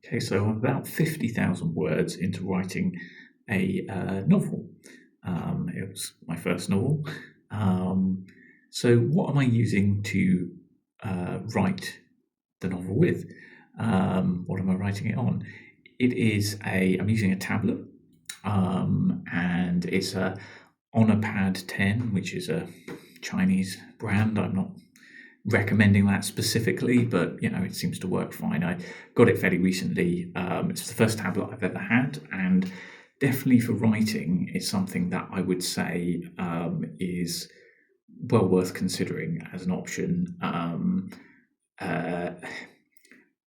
Okay, so I'm about 50,000 words into writing a novel. It was my first novel. So what am I using to write the novel with? What am I writing it on? I'm using a tablet, and it's a Honor 10, which is a Chinese brand. I'm not recommending that specifically, but it seems to work fine. I got it fairly recently. It's the first tablet I've ever had, and definitely for writing, it's something that I would say is well worth considering as an option.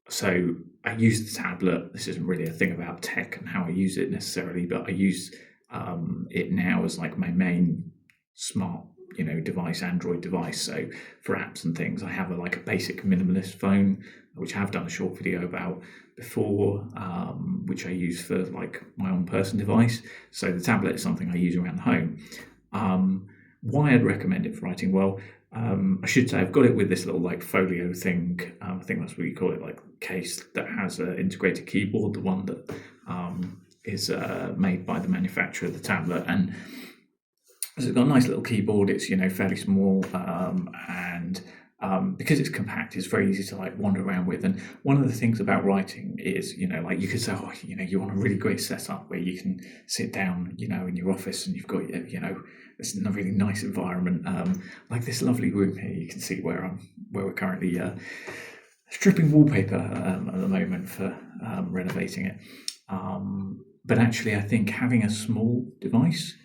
So I use the tablet. This isn't really a thing about tech and how I use it necessarily, but I use it now as like my main smart device, Android device. So for apps and things, I have a basic minimalist phone, which I have done a short video about before, which I use for like my own personal device. So the tablet is something I use around the home. Why I'd recommend it for writing? Well, I should say I've got it with this little folio thing. I think that's what you call it, case that has an integrated keyboard, the one that is made by the manufacturer of the tablet, and so it's got a nice little keyboard. It's fairly small, and because it's compact, it's very easy to wander around with. And one of the things about writing is you could say, you want a really great setup where you can sit down in your office and you've got this really nice environment, like this lovely room here. You can see where we're currently stripping wallpaper at the moment for renovating it. But actually, I think having a small device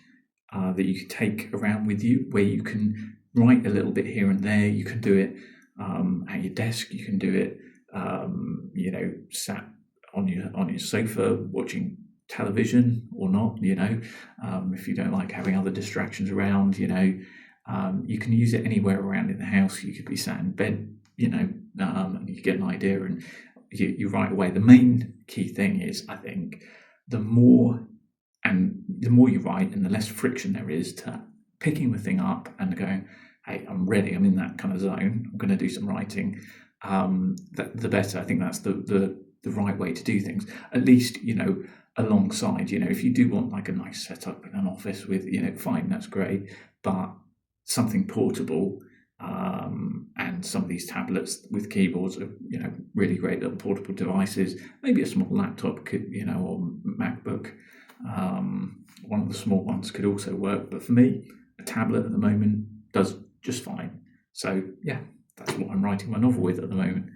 that you can take around with you, where you can write a little bit here and there. You can do it at your desk. You can do it, sat on your sofa watching television or not. If you don't like having other distractions around, you can use it anywhere around in the house. You could be sat in bed, and you get an idea and you write away. The main key thing is, I think, the more you write and the less friction there is to picking the thing up and going, hey, I'm ready, I'm in that kind of zone, I'm going to do some writing, the better. I think that's the right way to do things, at least alongside. If you do want a nice setup in an office with fine, that's great, but something portable, and some of these tablets with keyboards are really great little portable devices. Maybe a small laptop could or MacBook, one of the small ones could also work, but for me, a tablet at the moment does just fine. So yeah, that's what I'm writing my novel with at the moment.